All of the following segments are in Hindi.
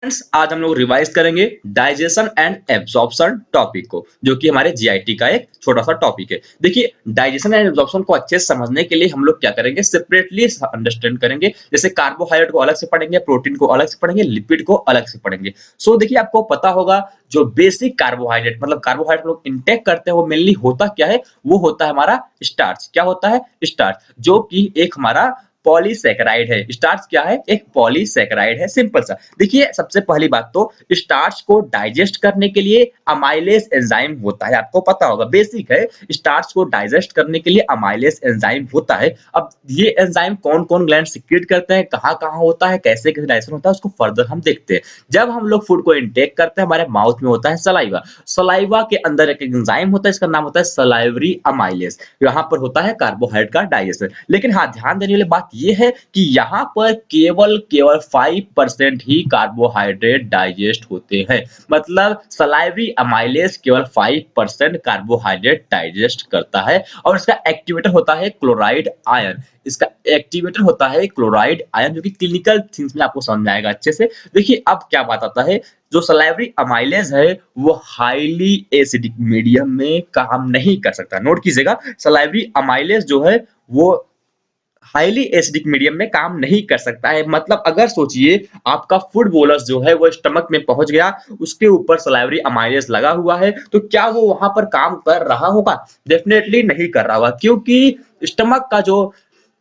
फ्रेंड्स, आज हम लोग रिवाइज करेंगे डाइजेशन एंड एब्जॉर्प्शन टॉपिक को, जो कि हमारे जीआईटी का एक छोटा सा टॉपिक है। देखिए, डाइजेशन एंड एब्जॉर्प्शन को अच्छे से समझने के लिए हम लोग क्या करेंगे, सेपरेटली अंडरस्टैंड करेंगे। जैसे कार्बोहाइड्रेट को अलग से पढ़ेंगे, प्रोटीन को अलग से पढ़ेंगे, लिपिड को अलग से पढ़ेंगे। देखिए, आपको पता होगा जो बेसिक कार्बोहाइड्रेट मतलब कार्बोहाइड्रेट लोग इंटेक करते हैं वो मेनली होता क्या है, वो होता है हमारा स्टार्च। क्या होता है? स्टार्च, जो कि एक हमारा पॉलीसैकेराइड है। स्टार्च क्या है? एक पॉलीसैकेराइड है, सिंपल सा। देखिए, सबसे पहली बात तो स्टार्च को डाइजेस्ट करने के लिए अमाइलेज एंजाइम होता है। आपको पता होगा, बेसिक है। स्टार्च को डाइजेस्ट करने के लिए अमाइलेज एंजाइम होता है। अब ये एंजाइम कौन कौन ग्लैंड सिक्रेट करते हैं, कहाँ कहाँ होता है, कैसे कैसे डाइजेशन होता है, उसको फर्दर हम देखते हैं। जब हम लोग फूड को इनटेक करते हैं, हमारे माउथ में होता है सलाइवा। सलाइवा के अंदर एक एंजाइम होता है, इसका नाम होता है सलाइवरी अमाइलेज। यहाँ पर होता है कार्बोहाइड्रेट का डाइजेशन। लेकिन हाँ, ध्यान देने वाली बात ये है कि यहाँ पर केवल केवल 5% ही कार्बोहाइड्रेट डाइजेस्ट होते हैं। मतलब सलाइवरी अमाइलेज केवल 5% कार्बोहाइड्रेट डाइजेस्ट करता है, और इसका एक्टिवेटर होता है क्लोराइड आयन। इसका एक्टिवेटर होता है क्लोराइड आयन, जो कि क्लिनिकल थिंग्स में आपको समझ में आएगा अच्छे से। देखिए, अब क्या बात आता है, जो सलाइवरी अमाइलेज है वो हाईली एसिडिक मीडियम में काम नहीं कर सकता। नोट कीजिएगा, सलाइवरी अमाइलेज जो है वो हाईली एसिडिक मीडियम में काम नहीं कर सकता है। मतलब अगर सोचिए, आपका फूड बोलस जो है वो स्टमक में पहुंच गया, उसके ऊपर सलाइवरी अमाइलेज लगा हुआ है, तो क्या वो वहां पर काम कर रहा होगा? डेफिनेटली नहीं कर रहा होगा, क्योंकि स्टमक का जो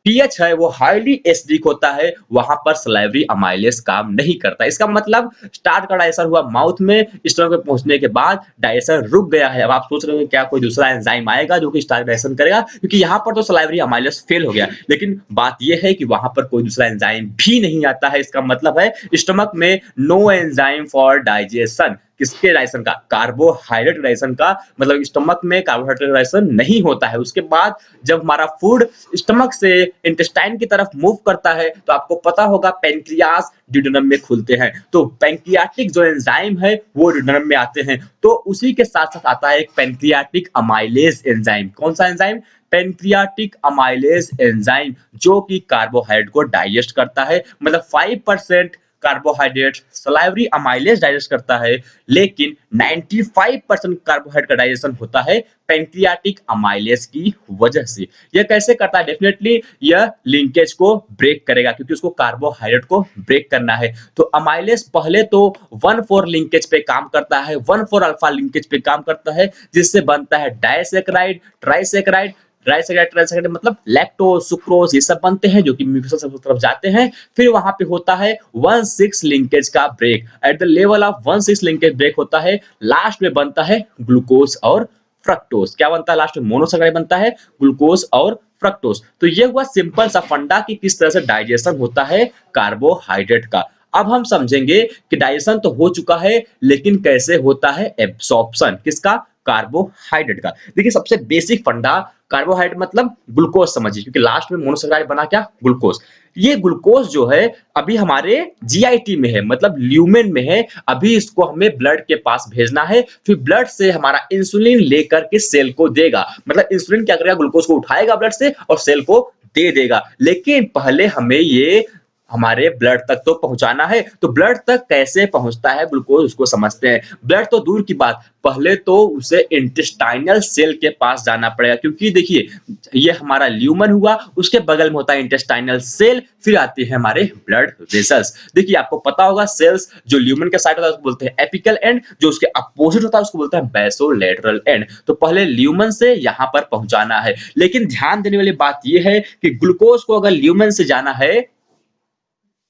पीएच है वो हाईली एसिडिक होता है, वहां पर सलाइवरी अमाइलेज काम नहीं करता। इसका मतलब स्टार्च का डाइजेशन हुआ माउथ में, स्टमक में पहुंचने के बाद डाइजेशन रुक गया है। अब आप सोच रहे हो क्या कोई दूसरा एंजाइम आएगा जो कि स्टार्च डाइजेशन करेगा, क्योंकि यहाँ पर तो सलाइवरी अमाइलेज फेल हो गया। लेकिन बात यह है कि वहां पर कोई दूसरा एंजाइम भी नहीं आता है। इसका मतलब है स्टमक में नो एंजाइम फॉर डाइजेशन। किसके डाइजेशन का? कार्बोहाइड्रेट डाइजेशन का। मतलब स्टमक में कार्बोहाइड्रेट डाइजेशन नहीं होता है। उसके बाद जब हमारा फूड स्टमक से इंटेस्टाइन की तरफ मूव करता है, तो आपको पता होगा पेनक्रियास ड्यूडेनम में खुलते हैं, तो पेनक्रियाटिक जो एंजाइम है वो ड्यूडेनम में आते हैं। तो उसी के साथ साथ आता है एक पेनक्रियाटिक अमाइलेज एंजाइम। कौन सा एंजाइम? पेनक्रियाटिक अमाइलेज एंजाइम, जो कि कार्बोहाइड्रेट को डाइजेस्ट करता है। मतलब 5% कार्बोहाइड्रेट सलाइवरी अमाइलेज डाइजेस्ट करता है, लेकिन 95% कार्बोहाइड्रेट का डाइजेशन होता है पेंक्रियाटिक अमाइलेज की वजह से। यह कैसे करता है? डेफिनेटली यह लिंकेज को ब्रेक करेगा, क्योंकि उसको कार्बोहाइड्रेट को ब्रेक करना है। तो अमाइलेज पहले तो 1,4 लिंकेज पे काम करता है, 1,4 अल्फा लिंकेज पे काम करता है, जिससे बनता है डाइसैकेराइड, ट्राइसैकेराइड। ट्राइसैकेराइड ट्राइसैकेराइड मतलब लैक्टोज, सुक्रोज, ये सब बनते हैं, जो कि म्यूकोसा तरफ जाते हैं। फिर वहां पे होता है 1,6 लिंकेज का break. At the level of 1,6 linkage break होता है, लास्ट में बनता है ग्लूकोज और फ्रक्टोज। क्या बनता है लास्ट में? मोनोसैकेराइड बनता है, ग्लूकोज और फ्रक्टोज। तो ये हुआ सिंपल सा फंडा कि किस तरह से डाइजेशन होता है कार्बोहाइड्रेट का। अब हम समझेंगे कि डाइजेशन तो हो चुका है, लेकिन कैसे होता है एब्सॉर्प्शन किसका? कार्बोहाइड्रेट का। देखिए, सबसे बेसिक फंडा, कार्बोहाइड्रेट मतलब ग्लूकोज समझिए, क्योंकि लास्ट में मोनोसैकेराइड बना क्या? ग्लूकोज। ये ग्लूकोज जो है अभी हमारे जीआईटी में है, मतलब ल्यूमेन में है। अभी इसको हमें ब्लड के पास भेजना है, फिर ब्लड से हमारा इंसुलिन लेकर के सेल को देगा। मतलब इंसुलिन क्या करेगा? ग्लूकोज को उठाएगा ब्लड से और सेल को दे देगा। लेकिन पहले हमें ये हमारे ब्लड तक तो पहुंचाना है। तो ब्लड तक कैसे पहुंचता है ग्लूकोज, उसको समझते हैं। ब्लड तो दूर की बात, पहले तो उसे इंटेस्टाइनल सेल के पास जाना पड़ेगा, क्योंकि देखिए, ये हमारा ल्यूमन हुआ, उसके बगल में होता है इंटेस्टाइनल सेल, फिर आती है हमारे ब्लड वेसल्स। देखिए, आपको पता होगा सेल्स जो ल्यूमन के साइड होता है उसको बोलते हैं एपिकल एंड, जो उसके अपोजिट होता है उसको बोलते हैं बेसोलेटरल एंड। तो पहले ल्यूमन से यहां पर पहुंचाना है। लेकिन ध्यान देने वाली बात यह है कि ग्लूकोज को अगर ल्यूमन से जाना है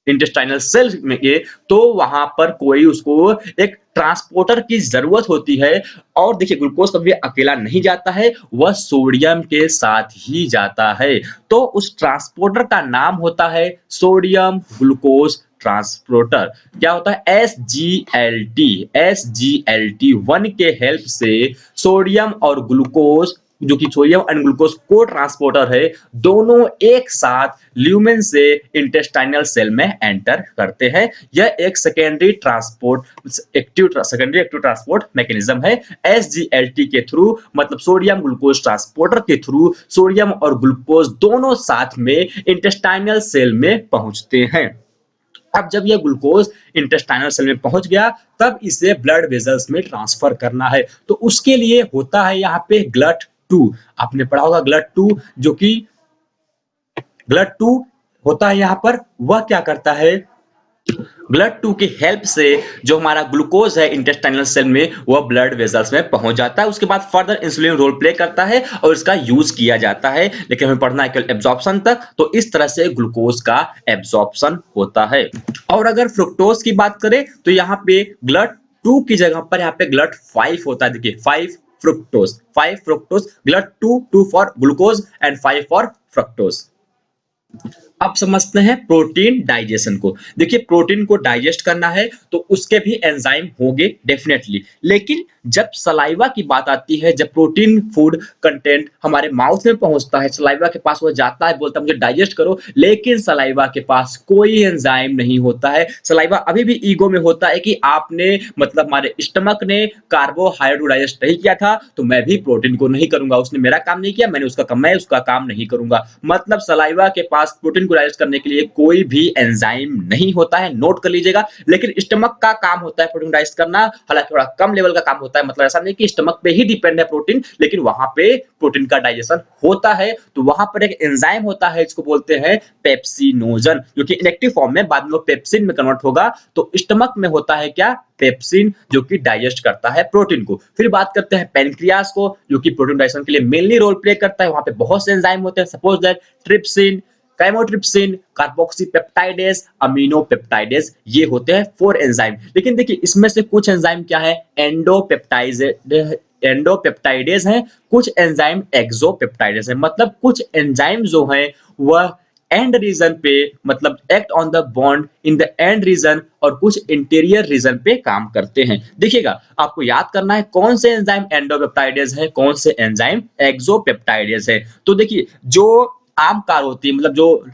इंटेस्टाइनल सेल में के, तो वहां पर कोई उसको एक ट्रांसपोर्टर की जरूरत होती है। और देखिए, ग्लूकोज कभी अकेला नहीं जाता है, वह सोडियम के साथ ही जाता है। तो उस ट्रांसपोर्टर का नाम होता है सोडियम ग्लूकोज ट्रांसपोर्टर। क्या होता है? SGLT। SGLT1 के हेल्प से सोडियम और ग्लूकोज, जो कि सोडियम एंड ग्लूकोज को ट्रांसपोर्टर है, दोनों एक साथ ल्यूमेन से इंटेस्टाइनल सेल में एंटर करते हैं। यह एक सेकेंडरी एक्टिव ट्रांसपोर्ट मैकेनिज्म है। एसजीएलटी के थ्रू, मतलब सोडियम ग्लूकोज ट्रांसपोर्टर के थ्रू, सोडियम और ग्लूकोज दोनों साथ में इंटेस्टाइनल सेल में पहुंचते हैं। अब जब ये ग्लूकोज इंटेस्टाइनल सेल में पहुंच गया, तब इसे ब्लड वेजल्स में ट्रांसफर करना है। तो उसके लिए होता है यहाँ पे GLUT2। आपने पढ़ा होगा GLUT2, जो कि GLUT2 होता है यहाँ पर, वह क्या करता है, GLUT2 की हेल्प से जो हमारा ग्लूकोज है इंटेस्टाइनल सेल में, वह ब्लड वेजल्स में पहुंच जाता है। उसके बाद फर्दर इंसुलिन रोल प्ले करता है और इसका यूज किया जाता है, लेकिन हमें पढ़ना है केवल एब्जॉर्प्शन तक। तो इस तरह से ग्लूकोज का एब्जॉर्प्शन होता है। और अगर फ्रुक्टोज की बात करें तो यहाँ पे GLUT2 की जगह पर यहाँ पे GLUT5 होता है। देखिए 5 fructose, GLUT2 2 for glucose and 5 for fructose. अब समझते हैं प्रोटीन डाइजेशन को। देखिए प्रोटीन को डाइजेस्ट करना है तो उसके भी एंजाइम होंगे डेफिनेटली, लेकिन जब सलाइवा की बात आती है, जब प्रोटीन फूड कंटेंट हमारे माउथ में पहुंचता है, सलाइवा के पास वो जाता है, बोलता है मुझे डाइजेस्ट करो, लेकिन सलाइवा के पास कोई एंजाइम नहीं होता है। सलाइवा अभी भी ईगो में होता है कि आपने मतलब हमारे स्टमक ने कार्बोहाइड्रेट को डाइजेस्ट नहीं किया था, तो मैं भी प्रोटीन को नहीं करूंगा। उसने मेरा काम नहीं किया, मैं उसका काम नहीं करूंगा। मतलब सलाइवा के पास प्रोटीन को डाइजेस्ट करने के लिए कोई भी एंजाइम नहीं होता है, नोट कर लीजिएगा। लेकिन स्टमक का काम होता है प्रोटीन डाइजेस्ट करना, हालांकि थोड़ा कम लेवल का काम होता है। मतलब ऐसा नहीं कि स्टमक पे ही डिपेंड है प्रोटीन, लेकिन वहां पे प्रोटीन का डाइजेशन होता है। तो वहां पर एक एंजाइम होता है, इसको बोलते हैं पेप्सिनोजन, जो कि इनएक्टिव फॉर्म में बाद में पेप्सिन में कन्वर्ट होगा। तो स्टमक में होता है क्या, पेप्सिन, जो कि डाइजेस्ट करता है प्रोटीन को। फिर बात करते हैं पेनक्रियास को, जो कि प्रोटीन डाइजेशन के लिए मेनली रोल प्ले करता है। वहां पे बहुत से एंजाइम होते हैं, suppose that trypsin, chymotrypsin, carboxypeptidase, aminopeptidase, ये होते हैं 4 एंजाइम। लेकिन देखिए इसमें से कुछ एंजाइम क्या है, एंडोपेप्टाइडेज हैं, कुछ एंजाइम एक्सोपेप्टाइडेज हैं। मतलब कुछ एंजाइम जो हैं वह एंड रीजन पे, मतलब act on the bond in the end region, और कुछ इंटीरियर रीजन पे काम करते हैं। देखिएगा आपको याद करना है कौन से एंजाइम एंडोपेप्टाइडेज है, कौन से एंजाइम एक्सोपेप्टाइडेज है। तो देखिए जो आम कार होती है, मतलब जो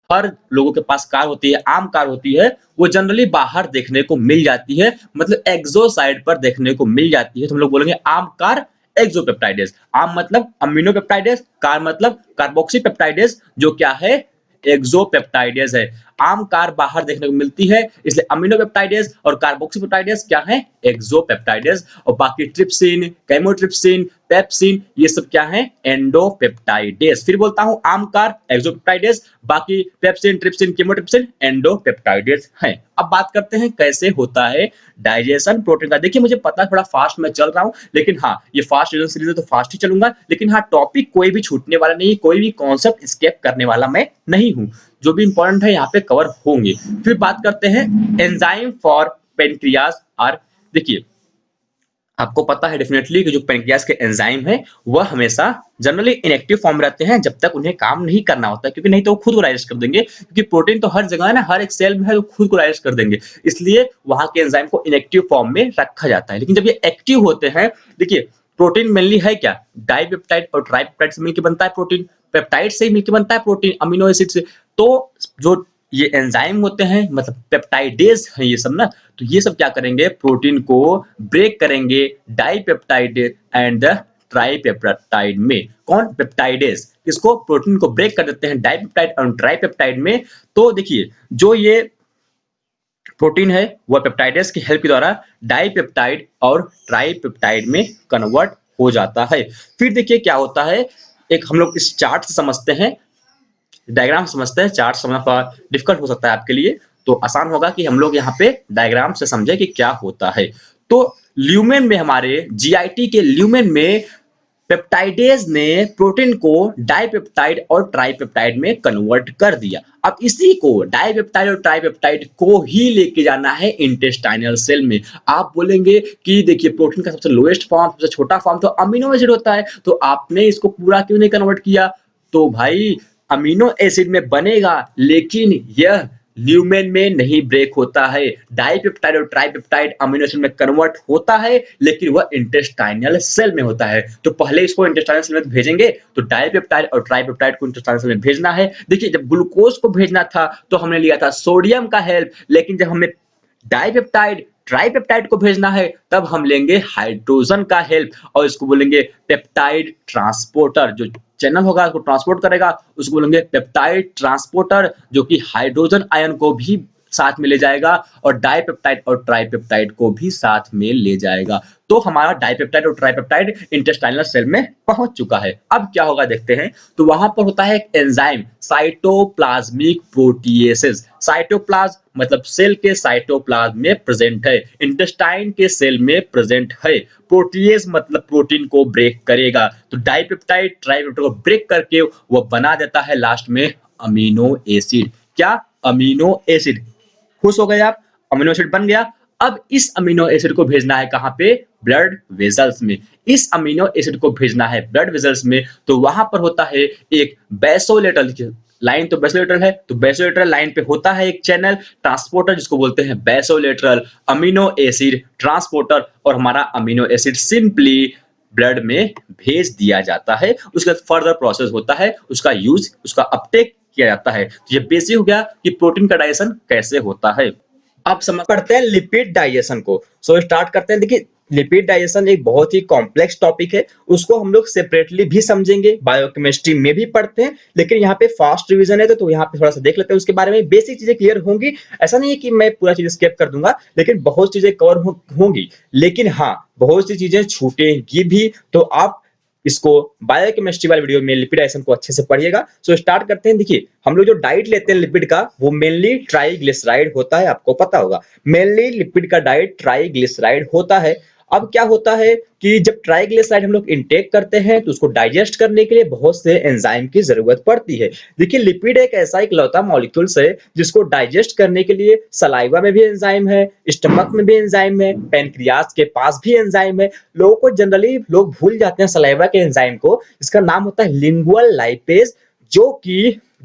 हर लोगों के पास कार होती है, आम कार होती है, वो जनरली बाहर देखने को मिल जाती है, मतलब एक्सो साइड पर देखने को मिल जाती है। तो हम लोग बोलेंगे आम कार एक्सोपेप्टाइडेज। आम मतलब अमीनोपेप्टाइडेज, कार मतलब कार्बोक्सीपेप्टाइडेज, जो क्या है, एक्सोपेप्टाइडेज है। आम कार बाहर देखने को मिलती है, इसलिए अमीनोपेप्टाइडेज और कार्बोक्सीपेप्टाइडेज क्या है, एक्सोपेप्टाइडेज। और बाकी ट्रिप्सिन, केमोट्रिप्सिन, पेप्सिन, ये सब क्या है, एंडोपेप्टाइडेज। फिर बोलता हूं आम कार एक्सोपेप्टाइडेज, बाकी पेप्सिन, ट्रिप्सिन, केमोट्रिप्सिन एंडोपेप्टाइडेज हैं। अब बात करते हैं कैसे होता है डाइजेशन प्रोटीन का। देखिए मुझे पता है थोड़ा फास्ट मैं चल रहा हूं, लेकिन हाँ ये फास्ट सीरीज है तो फास्ट ही चलूंगा, लेकिन हाँ टॉपिक कोई भी छूटने वाला नहीं, कोई भी कॉन्सेप्ट स्किप करने वाला मैं नहीं हूं। जो भी इंपॉर्टेंट है यहाँ पे कवर होंगे। फिर बात करते हैं एंजाइम फॉर पेनक्रियास आर। देखिए आपको पता है डेफिनेटली कि जो पेनक्रियास के एंजाइम है वह हमेशा जनरली इनएक्टिव फॉर्म रहते हैं जब तक उन्हें काम नहीं करना होता, क्योंकि नहीं तो वो खुद को डाइजेस्ट कर देंगे, क्योंकि प्रोटीन तो हर जगह है ना, हर एक सेल में है, वो खुद को डाइजेस्ट कर देंगे। इसलिए वहां के एंजाइम को इनएक्टिव फॉर्म में रखा जाता है। लेकिन जब ये एक्टिव होते हैं, देखिए प्रोटीन मेनली है क्या, डाइपेप्टाइड और ट्राइपेप्टाइड से मिलकर बनता है प्रोटीन, पेप्टाइड से मिलकर बनता है प्रोटीन, अमीनो एसिड से। तो जो ये एंजाइम होते हैं, मतलब पेप्टाइडेज हैं ये सब ना, तो ये सब क्या करेंगे, प्रोटीन को ब्रेक करेंगे डाइपेप्टाइड एंड द ट्राइपेप्टाइड में। कौन, पेप्टाइडेज, इसको प्रोटीन को ब्रेक कर देते हैं डाइपेप्टाइड और ट्राइपेप्टाइड में। तो देखिए जो ये प्रोटीन है वह पेप्टाइडेज की हेल्प के द्वारा डाइपेप्टाइड और ट्राइपेप्टाइड में कन्वर्ट हो जाता है। फिर देखिए क्या होता है, एक हम लोग इस चार्ट से समझते हैं, डायग्राम समझते हैं। चार्ट समझना थोड़ा डिफिकल्ट हो सकता है आपके लिए, तो आसान होगा कि हम लोग यहाँ पे डायग्राम से समझे कि क्या होता है। तो ल्यूमेन में, हमारे जीआईटी के ल्यूमेन में पेप्टाइडेज ने प्रोटीन को डाइपेप्टाइड और ट्राइपेप्टाइड में कन्वर्ट कर दिया। अब इसी को डाइपेप्टाइड और ट्राइपेप्टाइड को ही लेके जाना है इंटेस्टाइनल सेल में। आप बोलेंगे कि देखिए प्रोटीन का सबसे लोएस्ट फॉर्म, सबसे छोटा फॉर्म तो अमीनो एसिड होता है, तो आपने इसको पूरा क्यों नहीं कन्वर्ट किया। तो भाई अमीनो एसिड में बनेगा, लेकिन यह ल्यूमेन में नहीं ब्रेक होता है। डाइपेप्टाइड और ट्राइपेप्टाइड अमीनो एसिड में कन्वर्ट होता है, लेकिन वह इंटेस्टाइनल सेल में होता है। तो पहले इसको इंटेस्टाइनल सेल में भेजेंगे, तो डाइपेप्टाइड और ट्राइपेप्टाइड को इंटेस्टाइनल सेल में भेजना है। देखिए जब ग्लूकोज को भेजना था तो हमने लिया था सोडियम का हेल्प, लेकिन जब हमें डाइपेप्टाइड ट्राइपेप्टाइड को भेजना है तब हम लेंगे हाइड्रोजन का हेल्प, और इसको बोलेंगे पेप्टाइड ट्रांसपोर्टर। जो चैनल होगा उसको ट्रांसपोर्ट करेगा, उसको बोलेंगे पेप्टाइड ट्रांसपोर्टर, जो कि हाइड्रोजन आयन को भी साथ में ले जाएगा और डाइपेप्टाइड और ट्राइपेप्टाइड को भी साथ में ले जाएगा। तो हमारा डाइपेप्टाइड और ट्राइपेप्टाइड इंटेस्टाइनल सेल में पहुंच चुका है। अब क्या होगा देखते हैं। तो वहां पर होता है एक एंजाइम साइटोप्लाज्मिक प्रोटीएसेस। साइटोप्लाज्म मतलब सेल के साइटोप्लाज्म में प्रेजेंट है, इंटेस्टाइन के सेल में प्रेजेंट है। प्रोटीएस मतलब प्रोटीन को ब्रेक करेगा, तो डाइपेप्टाइड ट्राइपेप्टाइड को ब्रेक करके वो बना देता है लास्ट में अमीनो एसिड। क्या? Amino acid. खुश हो गए आप? अमीनो एसिड बन गया। अब इस अमीनो एसिड को भेजना है कहां पे? ब्लड वेसल्स में। इस अमीनो एसिड को भेजना है ब्लड वेसल्स में, तो वहां पर होता है एक बेसोलेटरल लाइन। तो बेसोलेटरल है, तो बेसोलेटरल लाइन पे होता है एक चैनल ट्रांसपोर्टर जिसको बोलते हैं बेसोलेटरल अमीनो एसिड ट्रांसपोर्टर, और हमारा अमीनो एसिड सिंपली ब्लड में भेज दिया जाता है। उसका फर्दर प्रोसेस होता है, उसका यूज, उसका अपटेक किया जाता है। तो ये बेसिक हो गया कि प्रोटीन का डाइजेशन कैसे होता है। अब समझ पढ़ते हैं लिपिड डाइजेशन को। सो स्टार्ट करते हैं। देखिए, लिपिड डाइजेशन एक बहुत ही कॉम्प्लेक्स टॉपिक है, उसको हम लोग सेपरेटली भी समझेंगे, बायोकेमिस्ट्री में भी पढ़ते हैं, लेकिन यहाँ पे फास्ट रिवीजन है तो यहाँ पे थोड़ा सा देख लेते हैं उसके बारे में। बेसिक चीजें क्लियर होंगी, ऐसा नहीं है कि मैं पूरा चीज स्किप कर दूंगा, लेकिन बहुत चीजें कवर होंगी, लेकिन हाँ बहुत सी चीजें छूटेंगी भी। तो आप इसको बायोकेमिस्ट्री वाले वीडियो में लिपिड डाइजेशन को अच्छे से पढ़िएगा। सो स्टार्ट करते हैं। देखिए, हम लोग जो डाइट लेते हैं लिपिड का, वो मेनली ट्राइग्लिसराइड होता है, आपको पता होगा। मेनली लिपिड का डाइट ट्राइग्लिसराइड होता है। अब क्या होता है कि जब ट्राइग्लिसराइड हम लोग इनटेक करते हैं तो उसको डाइजेस्ट करने के लिए बहुत से एंजाइम की जरूरत पड़ती है। देखिए, लिपिड एक ऐसा इकलौता मॉलिक्यूल्स है जिसको डाइजेस्ट करने के लिए सलाइवा में भी एंजाइम है, स्टमक में भी एंजाइम है, पेनक्रियास के पास भी एंजाइम है। लोगों को जनरली लोग भूल जाते हैं सलाइवा के एंजाइम को, इसका नाम होता है लिंगुअल लाइपेज, जो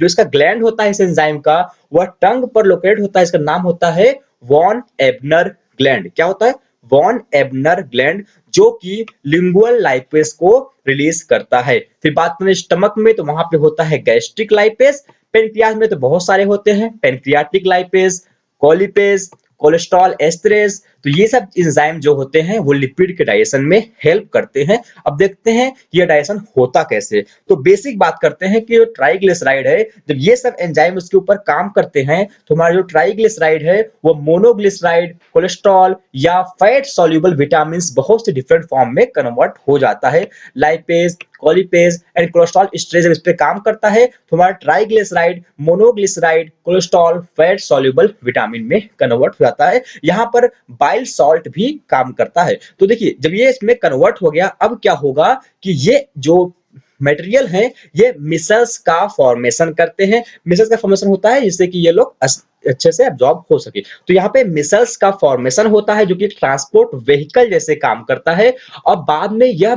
इसका ग्लैंड होता है इस एंजाइम का, वह टंग पर लोकेट होता है। इसका नाम होता है वॉन एबनर ग्लैंड। क्या होता है? वॉन एबनर ग्लैंड, जो कि लिंगुअल लाइपेज को रिलीज करता है। फिर बात करें स्टमक में, तो वहां पे होता है गैस्ट्रिक लाइपेज। पेनक्रियास में तो बहुत सारे होते हैं, पेनक्रियाटिक लाइपेज, कोलिपेज, कोलेस्ट्रॉल एस्टरेज। तो ये सब एंजाइम जो होते हैं वो लिपिड के डाइजेशन में हेल्प करते हैं। अब देखते हैं ये डाइजेशन होता कैसे। तो बेसिक बात करते हैं कि जो ट्राइग्लिसराइड है, जब ये सब एंजाइम उसके ऊपर काम करते हैं तो हमारा जो ट्राइग्लिसराइड है वो मोनोग्लिसराइड, कोलेस्ट्रॉल या फैट सॉल्युबल विटामिन बहुत से डिफरेंट फॉर्म में कन्वर्ट हो जाता है। लाइपेज, कोलिपेज एंड कोलेस्ट्रॉल एस्टरेज इस पे काम करता है, तो हमारा triglyceride, monoglyceride, cholesterol fat soluble vitamin में कन्वर्ट हो जाता है। यहाँ पर बाइल सॉल्ट भी काम करता है। तो देखिए, जब ये इसमें कन्वर्ट हो गया, अब क्या होगा कि ये जो मटेरियल है ये मिसल्स का फॉर्मेशन करते हैं। मिसल्स का फॉर्मेशन होता है जिससे कि ये लोग अच्छे से एब्जॉर्ब हो सके। तो यहाँ पे मिसल्स का फॉर्मेशन होता है जो कि ट्रांसपोर्ट व्हीकल जैसे काम करता है। और बाद में यह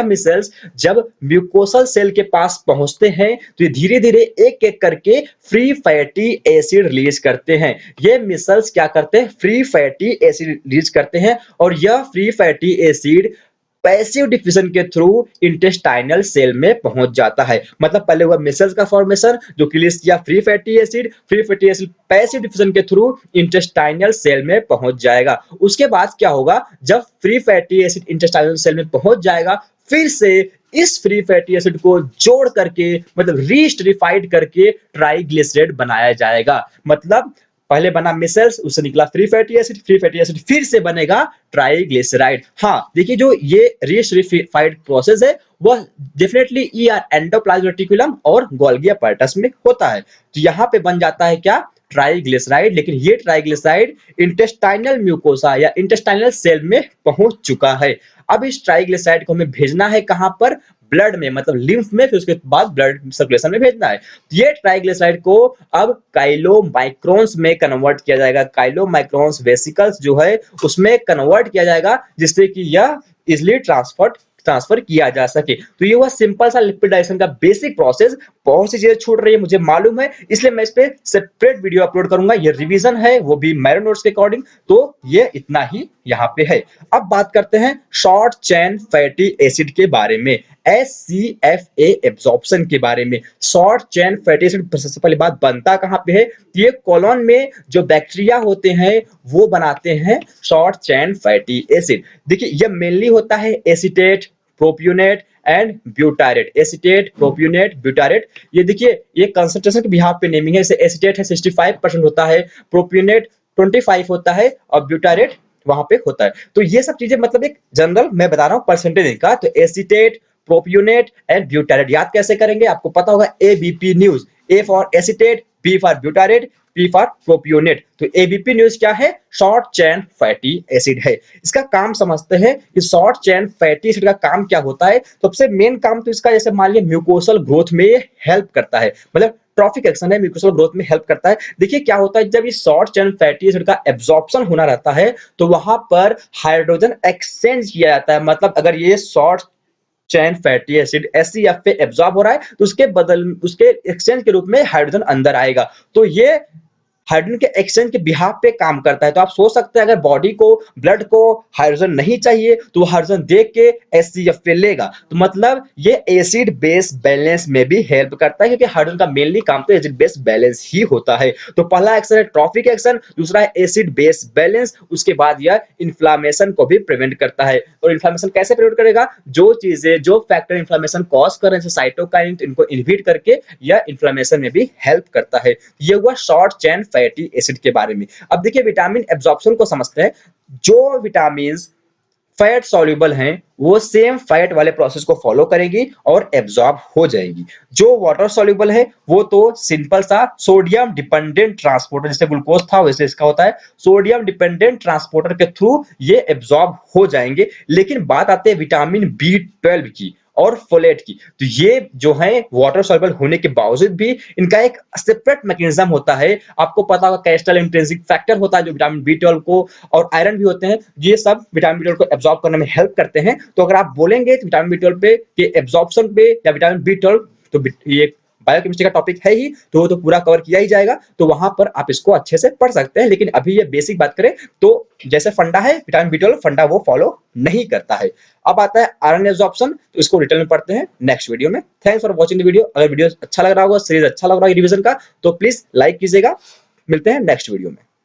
मिसल्स जब म्यूकोसल सेल के पास पहुंचते हैं तो ये धीरे धीरे एक एक करके फ्री फैटी एसिड रिलीज करते हैं। ये मिसल्स क्या करते हैं? फ्री फैटी एसिड रिलीज करते हैं, और यह free fatty acid passive diffusion के थ्रू इंटेस्टाइनल सेल में पहुंच जाता है। मतलब पहले हुआ मिसल्स का फॉर्मेशन जो कि रिलीज किया free fatty acid passive diffusion के थ्रू इंटेस्टाइनल सेल में पहुंच जाएगा। उसके बाद क्या होगा? जब free fatty acid intestinal cell में पहुंच जाएगा, फिर से इस फ्री फैटी एसिड को जोड़ करके मतलब रीस्टरीफाइड करके ट्राइग्लिसराइड बनाया जाएगा। मतलब पहले बना मिसल्स, उससे निकला फ्री फैटी एसिड फिर से बनेगा ट्राइग्लिसराइड। हाँ देखिए, जो ये रीस्टरीफाइड प्रोसेस है वह डेफिनेटली ईआर एंडोप्लाज्मिक रेटिकुलम और गोल्गी अपैरेटस में होता है। तो यहाँ पे बन जाता है क्या? ट्राइग्लिसराइड। लेकिन ये ट्राइग्लिसराइड इंटेस्टाइनल म्यूकोसा या इंटेस्टाइनल सेल में पहुंच चुका है। अब इस ट्राइग्लिसराइड को हमें भेजना है कहां पर? ब्लड में, मतलब लिम्फ में, फिर उसके बाद ब्लड सर्कुलेशन में भेजना है। ये ट्राइग्लिसराइड को अब काइलोमाइक्रोन्स में कन्वर्ट किया जाएगा। काइलोमाइक्रोन्स वेसिकल्स जो है उसमें कन्वर्ट किया जाएगा, जिससे कि यह इजिली ट्रांसफर किया जा सके। तो ये हुआ सिंपल सा लिपिड डाइजेशन का बेसिक प्रोसेस। बहुत सी चीजें छूट रही है मुझे मालूम है, इसलिए मैं इस पे सेपरेट वीडियो अपलोड करूंगा। ये रिवीजन है, वो भी मेरे नोट्स के अकॉर्डिंग। तो ये इतना ही यहाँ पे है। अब बात करते हैं शॉर्ट चेन फैटी एसिड के बारे में, SCFA एब्जॉर्प्शन के बारे में। शॉर्ट चेन फैटी एसिड सबसे पहली बात बनता कहाँ पे है? ये कोलन में जो बैक्टीरिया होते हैं वो बनाते हैं शॉर्ट चेन फैटी एसिड। देखिए, ये मेनली होता है acetate, propionate and butyrate, acetate, propionate, butyrate. ये देखिए ये कंसंट्रेशन के बिहाफ पे नेमिंग है। जैसे एसीटेट है 65% होता है, प्रोपियोनेट 25 होता है और ब्यूटारेट वहां पे होता है। तो ये सब चीजें मतलब एक जनरल मैं बता रहा हूँ परसेंटेज का। तो एसीटेट, प्रोपियोनेट एंड ब्यूटारेट याद कैसे करेंगे आपको पता होगा, ABP news, A for acetate, B for butyrate, P for propionate. तो एबीपी न्यूज क्या है, शॉर्ट चेन फैटी एसिड है। इसका काम समझते हैं कि शॉर्ट चेन फैटी एसिड का काम क्या होता है। सबसे मेन काम तो इसका जैसे मान लिया म्यूकोसल ग्रोथ में ये हेल्प करता है, मतलब ट्रॉफिक एक्शन है, म्यूकोसल ग्रोथ में हेल्प करता है। देखिए क्या होता है जब ये शॉर्ट चेन फैटी एसिड का एब्जॉर्प्शन होना रहता है तो वहां पर हाइड्रोजन एक्सचेंज किया जाता है। मतलब अगर ये शॉर्ट चैन फैटी एसिड एससीएफ पे एब्जॉर्ब हो रहा है तो उसके बदल उसके एक्सचेंज के रूप में हाइड्रोजन अंदर आएगा। तो ये हाइड्रोजन के एक्सचेंज के बिहाफ पे काम करता है। तो आप सोच सकते हैं अगर बॉडी को, ब्लड को हाइड्रोजन नहीं चाहिए तो वो हाइड्रोजन देख के एचसीएफ पे लेगा। तो मतलब ये एसिड बेस बैलेंस में भी हेल्प करता है, क्योंकि हाइड्रोजन का मेनली काम तो एसिड बेस बैलेंस ही होता है। तो पहला एक्शन है ट्रॉफिक एक्शन, दूसरा है एसिड बेस बैलेंस, उसके बाद यह इन्फ्लामेशन को भी प्रिवेंट करता है। और इन्फ्लामेशन कैसे प्रिवेंट करेगा, जो चीजें, जो फैक्टर इन्फ्लामेशन कॉज कर रहे हैं साइटोकाइन, इनको इनहिबिट करके यह इन्फ्लामेशन में भी हेल्प करता है। ये हुआ शॉर्ट चेन फैटी एसिड के बारे में। अब देखिए विटामिन एब्जॉर्प्शन को समझते हैं। जो विटामिन फैट सॉल्युबल हैं वो सेम फैट वाले प्रोसेस को फॉलो करेगी और एब्जॉर्ब हो जाएगी। जो वाटर सॉल्युबल है वो तो सिंपल सा सोडियम डिपेंडेंट ट्रांसपोर्टर, जैसे ग्लूकोज था वैसे इसका होता है, सोडियम डिपेंडेंट ट्रांसपोर्टर के थ्रू ये एब्जॉर्ब हो जाएंगे। लेकिन बात आती है विटामिन बी12 की और फोलेट की। तो ये जो है वाटर सॉल्युबल होने के बावजूद भी इनका एक सेपरेट मैकेनिज्म होता है। आपको पता होगा कैस्टल इंट्रिंसिक फैक्टर होता है जो विटामिन बी12 को, और आयरन भी होते हैं, ये सब विटामिन बी12 को एब्जॉर्ब करने में हेल्प करते हैं। तो अगर आप बोलेंगे तो विटामिन बी12 पे के एब्जॉर्प्शन पे या विटामिन बी12, तो ये बायोकेमिस्ट्री का टॉपिक है ही, तो पूरा कवर किया ही जाएगा। तो वहां पर आप इसको अच्छे से पढ़ सकते हैं। लेकिन अभी ये बेसिक बात करें तो जैसे फंडा है विटामिन बी12 फंडा वो फॉलो नहीं करता है। अब आता है आयरन एब्जॉर्प्शन, तो इसको डिटेल में पढ़ते हैं नेक्स्ट वीडियो में। Thanks for watching the video. अगर वीडियो अच्छा लग रहा होगा, सीरीज अच्छा लग रहा है रिवीजन का, तो प्लीज लाइक कीजिएगा। मिलते हैं नेक्स्ट वीडियो में।